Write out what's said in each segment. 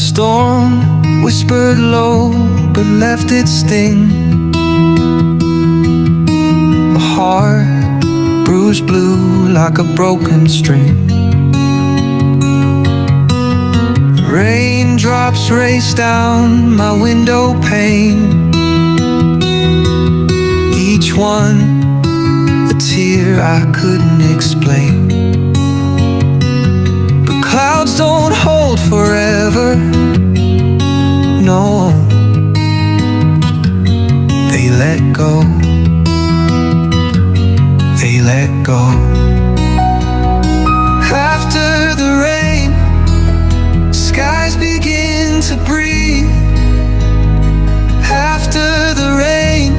storm whispered low but left its sting. A heart bruised blue like a broken string. Raindrops raced down my window pane, each one a tear I couldn't explain. But clouds don't hold forever, no, they let go, they let go. After the rain, skies begin to breathe. After the rain,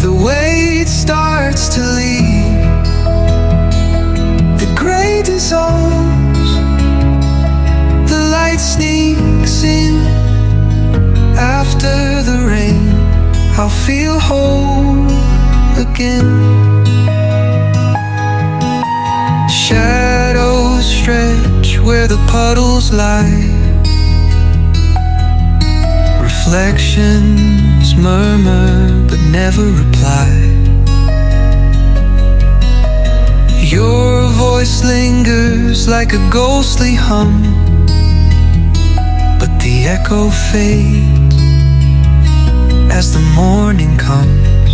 the weight starts to leave. The gray dissolves, the light sneaks in. After the rain, I'll feel whole again. Shadows stretch where the puddles lie. Reflections murmur but never reply. Your voice lingers like a ghostly hum, but the echo fades as the morning comes.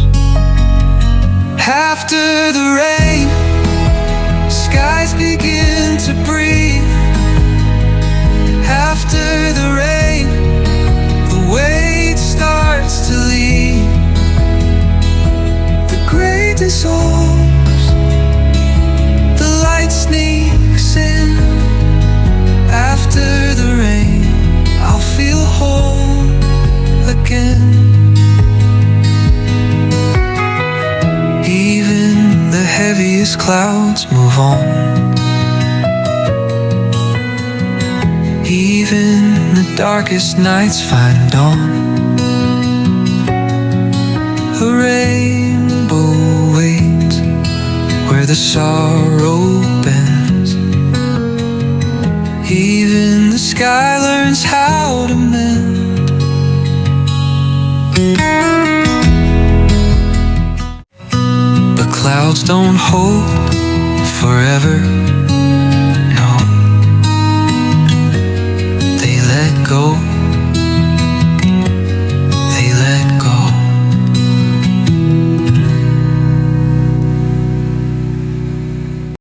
After the rain, skies begin to breathe. After the rain, the weight starts to leave. The gray dissolves, the light sneaks in. After the rain, I'll feel whole again. Even the heaviest clouds move on. Even the darkest nights find dawn. A rainbow waits where the sorrow bends. Even the sky learns how to mend. But clouds don't hold forever.